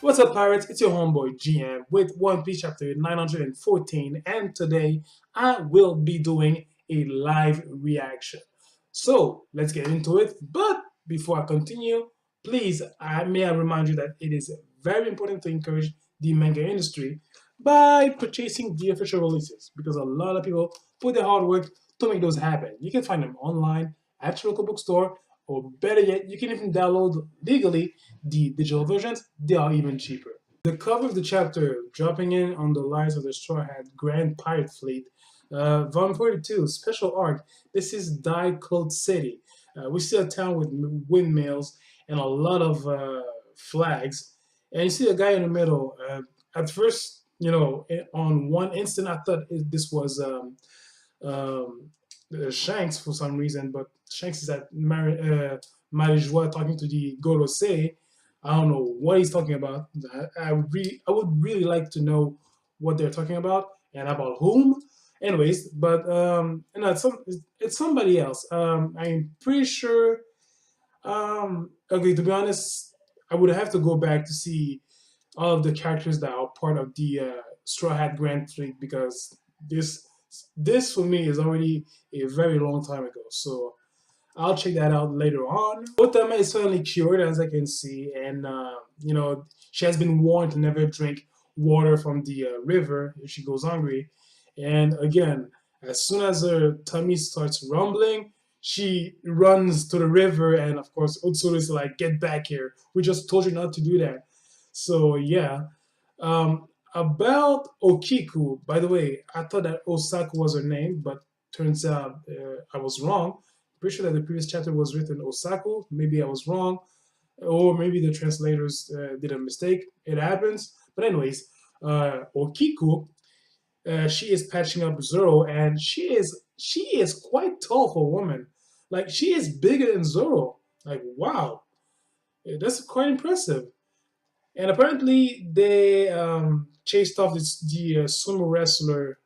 What's up, pirates? It's your homeboy GM with One Piece chapter 914, and today I will be doing a live reaction. So let's get into it. But before I continue, please, may I remind you that it is very important to encourage the manga industry by purchasing the official releases because a lot of people put their hard work to make those happen. You can find them online at your local bookstore, or better yet, you can even download legally the digital versions. They are even cheaper. The cover of the chapter, dropping in on the lives of the Straw Hat Grand Pirate Fleet, Volume 42, Special Arc. This is Dyed Cloth City. We see a town with windmills and a lot of flags. And you see a guy in the middle. At first, on one instant, I thought this was um, Shanks for some reason, but Shanks is at Marijois talking to the Gorosei. I don't know what he's talking about. I would really like to know what they're talking about and about whom. Anyways, but it's somebody else. I'm pretty sure. Okay, to be honest, I would have to go back to see all of the characters that are part of the Straw Hat Grand Fleet because this this for me is already a very long time ago. So I'll check that out later on. Otama is finally cured, as I can see, and she has been warned to never drink water from the river if she goes hungry. And again, as soon as her tummy starts rumbling, she runs to the river, and of course, Utsuru is like, "Get back here! We just told you not to do that." So yeah. About O-Kiku, by the way, I thought that Osaka was her name, but turns out I was wrong. Pretty sure that the previous chapter was written Osaku. Maybe I was wrong, or maybe the translators did a mistake. It happens. But anyways, O-Kiku, she is patching up Zoro, and she is quite tall for a woman. Like she is bigger than Zoro. Like wow, that's quite impressive. And apparently they chased off the sumo wrestler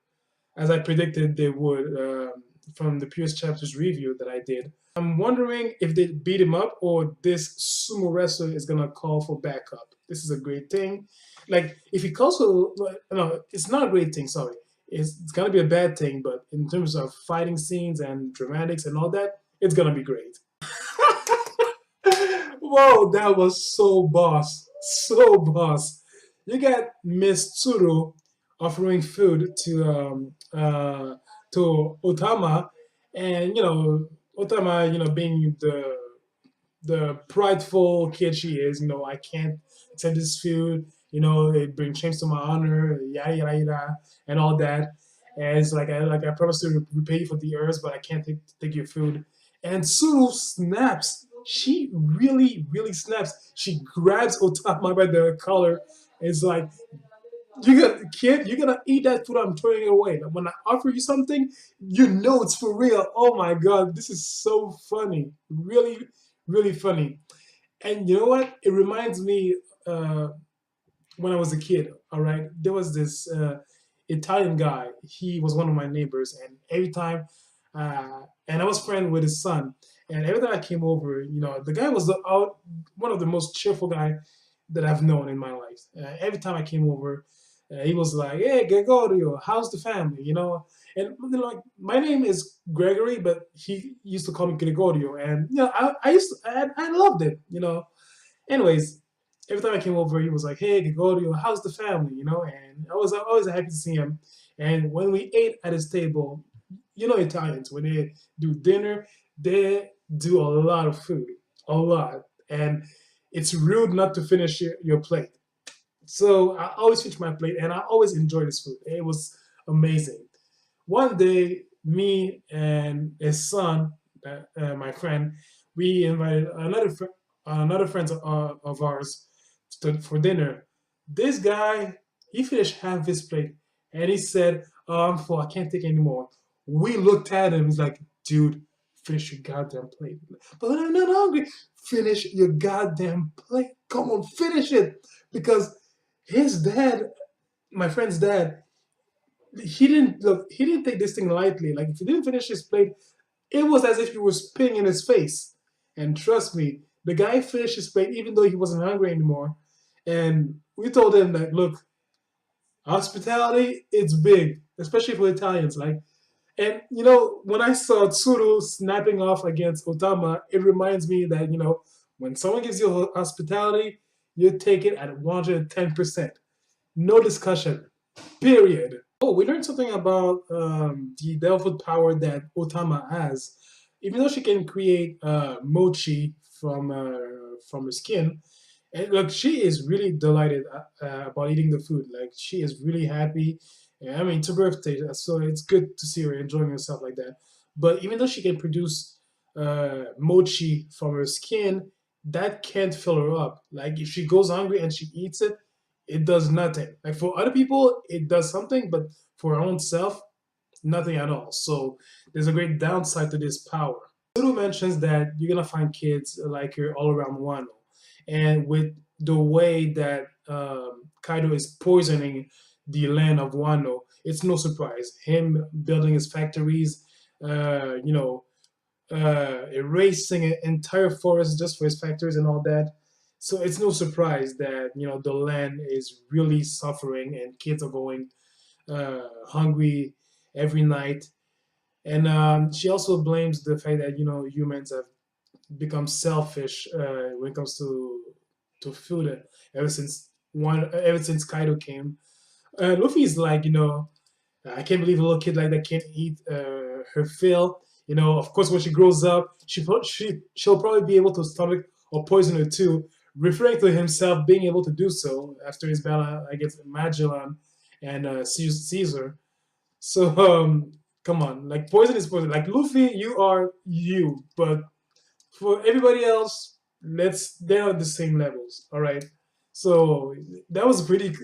as I predicted they would from the previous chapter's review that I did. I'm wondering if they beat him up or this sumo wrestler is gonna call for backup. This is a great thing. Like if he calls for no, it's not a great thing. Sorry, it's gonna be a bad thing. But in terms of fighting scenes and dramatics and all that, it's gonna be great. Whoa, that was so boss, so boss. You got Miss Tsuru offering food to Otama, and Otama, being the prideful kid she is, I can't accept this food. It brings shame to my honor, yada yada yada, and all that. And it's like I promised to repay you for the herbs, but I can't take your food. And Tsuru snaps. She really, really snaps. She grabs Otama by the collar. It's like, kid, you're gonna eat that food. I'm throwing it away. Like, when I offer you something, it's for real. Oh my god, this is so funny. Really, really funny. And you know what? It reminds me when I was a kid. All right, there was this Italian guy. He was one of my neighbors, and every time, and I was friend with his son. And every time I came over, the guy was one of the most cheerful guy that I've known in my life. Every time I came over, he was like, "Hey, Gregorio, how's the family?" And like my name is Gregory, but he used to call me Gregorio, and I loved it. Anyways, every time I came over, he was like, "Hey, Gregorio, how's the family?" And I was always happy to see him. And when we ate at his table, Italians when they do dinner, they do a lot of food, a lot, and it's rude not to finish your plate. So I always finish my plate, and I always enjoy this food. It was amazing. One day, me and his son, my friend, we invited another friend of ours for dinner. This guy, he finished half his plate, and he said, "Oh, I'm full. I can't take anymore." We looked at him. He's like, "Dude, finish your goddamn plate." But I'm not hungry. Finish your goddamn plate. Come on, finish it. Because his dad, my friend's dad, he didn't take this thing lightly. Like if he didn't finish his plate, it was as if he was spitting in his face. And trust me, the guy finished his plate even though he wasn't hungry anymore. And we told him that, look, hospitality, it's big, especially for Italians. Like, and when I saw Tsuru snapping off against Otama, it reminds me that when someone gives you hospitality, you take it at 110%, no discussion, period. Oh, we learned something about the devil power that Otama has. Even though she can create mochi from her skin, and look, she is really delighted about eating the food. Like she is really happy. Yeah, I mean, it's her birthday, so it's good to see her enjoying herself like that. But even though she can produce mochi from her skin, that can't fill her up. Like if she goes hungry and she eats it, it does nothing. Like for other people, it does something, but for her own self, nothing at all. So there's a great downside to this power. Suru mentions that you're gonna find kids like her all around Wano, and with the way that Kaido is poisoning the land of Wano, it's no surprise. Him building his factories, erasing an entire forest just for his factories and all that. So it's no surprise that the land is really suffering and kids are going hungry every night. And she also blames the fact that humans have become selfish when it comes to food ever since Kaido came. Luffy's like, I can't believe a little kid like that can't eat her fill. Of course, when she grows up, she'll probably be able to stomach or poison her too, referring to himself being able to do so after his battle against Magellan and Caesar. So come on, like poison is poison. Like Luffy, you are you, but for everybody else, they're on the same levels. All right. So that was pretty.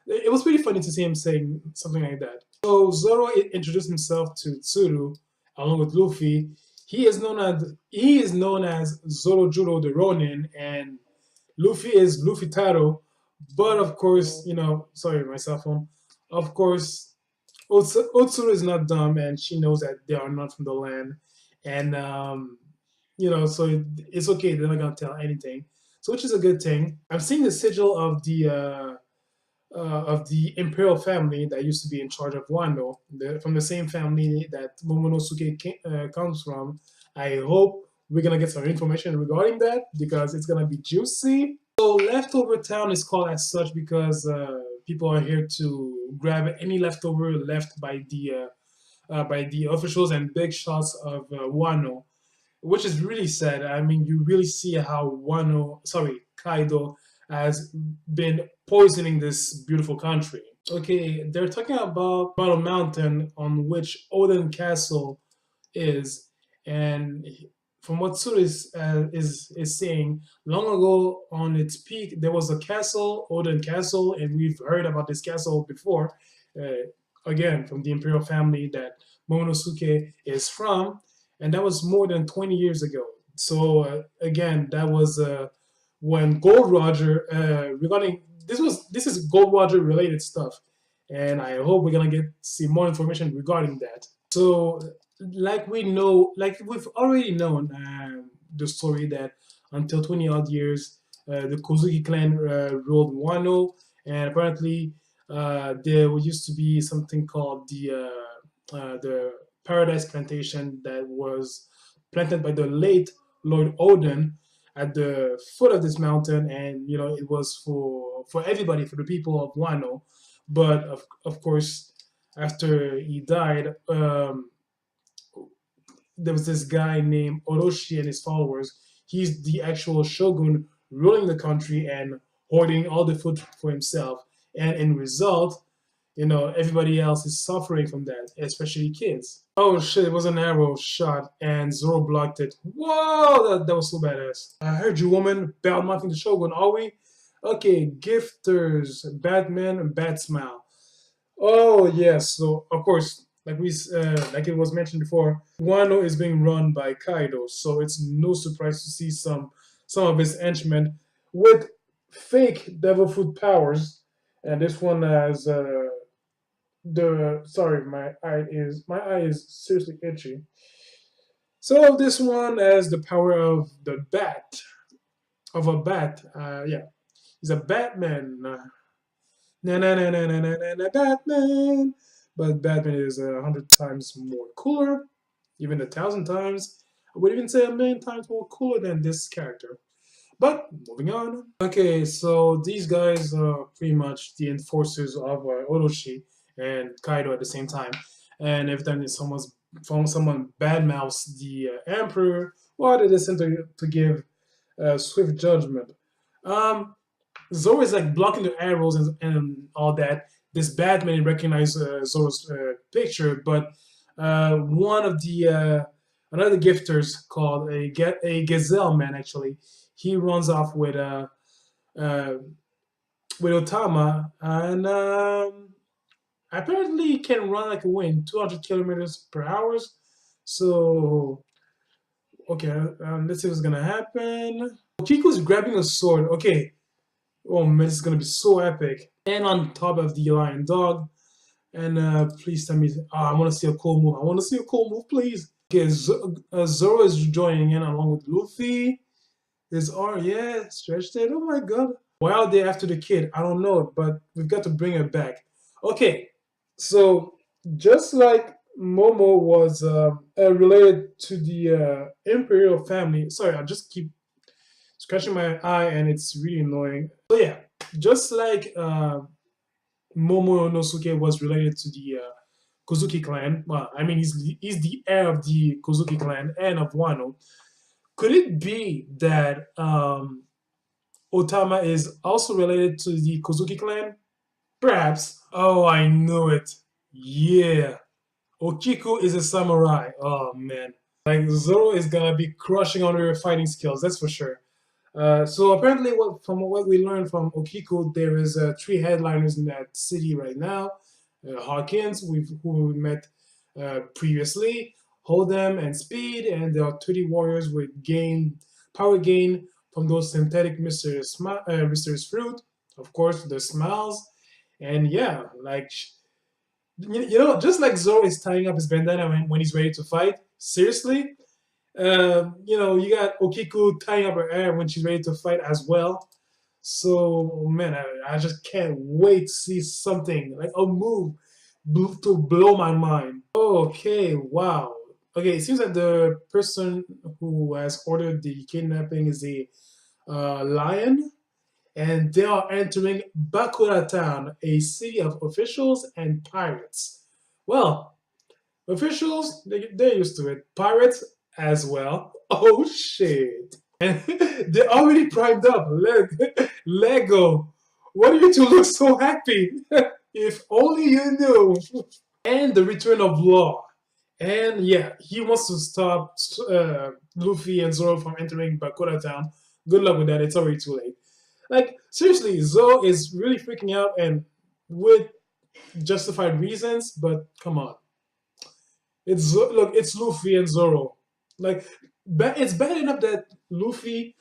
It was pretty funny to see him saying something like that. So Zoro introduced himself to Tsuru along with Luffy. He is known as Zoro Juro the Ronin, and Luffy is Luffy Taro. But of course, sorry, my cell phone. Of course, Otsuru is not dumb, and she knows that they are not from the land, and so it's okay. They're not gonna tell anything, so which is a good thing. I'm seeing the sigil of the imperial family that used to be in charge of Wano, from the same family that Momonosuke comes from. I hope we're gonna get some information regarding that because it's gonna be juicy. So Leftover Town is called as such because people are here to grab any leftover left by the officials and big shots of Wano, which is really sad. I mean, you really see how Kaido has been poisoning this beautiful country. Okay, they're talking about Battle Mountain on which Odin Castle is, and from what Tsuru is saying, long ago on its peak there was a castle, Odin Castle, and we've heard about this castle before. Again, from the imperial family that Momonosuke is from, and that was more than 20 years ago. So again, that was when Gold Roger regarding this is Gold Roger related stuff, and I hope we're gonna see more information regarding that. So, like we've already known the story that until 20 odd years, the Kozuki clan ruled Wano, and apparently there used to be something called the Paradise Plantation that was planted by the late Lord Odin at the foot of this mountain, and it was for everybody, for the people of Wano. But of course, after he died, there was this guy named Orochi and his followers. He's the actual shogun ruling the country and hoarding all the food for himself. And in result, everybody else is suffering from that, especially kids. Oh shit, it was an arrow shot and Zoro blocked it. Whoa, that was so badass. I heard you, woman. Bad mouthing the shogun, are we? Okay, gifters, Batman, Bat Smile. Oh yes, so of course, like it was mentioned before, Wano is being run by Kaido, so it's no surprise to see some of his henchmen with fake devil fruit powers, and this one has the sorry, my eye is seriously itchy. So this one has the power of the bat of a bat. Yeah, He's a Batman. Na na na na na na na na Batman. But Batman is 100 times more cooler, even 1,000 times. I would even say 1,000,000 times more cooler than this character. But moving on. Okay, so these guys are pretty much the enforcers of Orochi and Kaido at the same time. And every time someone badmouths the Emperor, well, they listen to give swift judgment. Zoro is like blocking the arrows and all that. This Batman recognized Zoro's picture, but one of the another gifters called a Gazelle Man actually, he runs off uh, with Otama and apparently can run like a wind, 200 kilometers per hour. So okay, let's see what's gonna happen. Kiku's grabbing a sword. Okay, oh man, this is gonna be so epic. And on top of the lion dog. And please tell me, I want to see a cool move. I want to see a cool move, please. Okay, Zoro is joining in along with Luffy. His arm, yeah, stretched it. Oh my god. Why are they after the kid? I don't know, but we've got to bring her back. Okay, so just like Momo was related to the Imperial family. Sorry, I just keep scratching my eye and it's really annoying. So yeah, just like Momo Inosuke was related to the Kozuki clan. Well, I mean, he's the heir of the Kozuki clan and of Wano. Could it be that Otama is also related to the Kozuki clan? Perhaps. Oh, I know it. Yeah. O-Kiku is a samurai. Oh, man. Like, Zoro is gonna be crushing on her fighting skills, that's for sure. So apparently, from what we learned from O-Kiku, there is 3 headliners in that city right now. Hawkins, who we met previously, Hold'em and Speed, and there are 30 warriors with power gain from those synthetic mysterious fruit. Of course, the smiles, and yeah, like just like Zoro is tying up his bandana when he's ready to fight. Seriously, you got O-Kiku tying up her hair when she's ready to fight as well. So, man, I just can't wait to see something, like a move to blow my mind. Okay, wow. Okay, it seems that the person who has ordered the kidnapping is a lion, and they are entering Bakura Town, a city of officials and pirates. Well, officials, they're used to it. Pirates, as well. Oh shit. And they're already primed up. Lego. Why do you two look so happy? If only you knew. And the return of Law. And yeah, he wants to stop Luffy and Zoro from entering Bakura Town. Good luck with that. It's already too late. Like, seriously, Zoro is really freaking out and with justified reasons, but come on. It's Luffy and Zoro. Like, it's bad enough that Luffy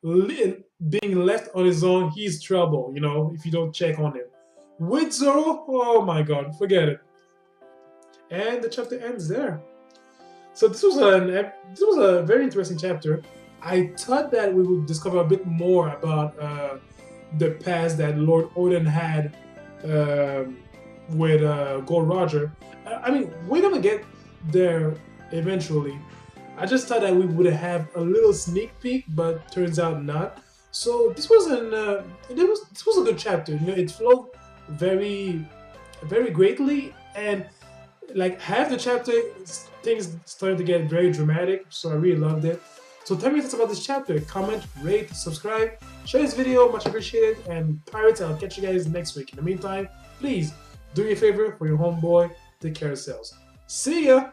being left on his own, he's trouble, if you don't check on him. With Zoro, oh my god, forget it. And the chapter ends there. So this was a very interesting chapter. I thought that we would discover a bit more about the past that Lord Odin had with Gold Roger. I mean, we're gonna get there eventually. I just thought that we would have a little sneak peek, but turns out not. So this was a good chapter. It flowed very, very greatly, and like half the chapter, things started to get very dramatic. So I really loved it. So tell me your thoughts about this chapter. Comment, rate, subscribe, share this video, much appreciated. And pirates, I'll catch you guys next week. In the meantime, please do me a favor for your homeboy. Take care of yourselves. See ya.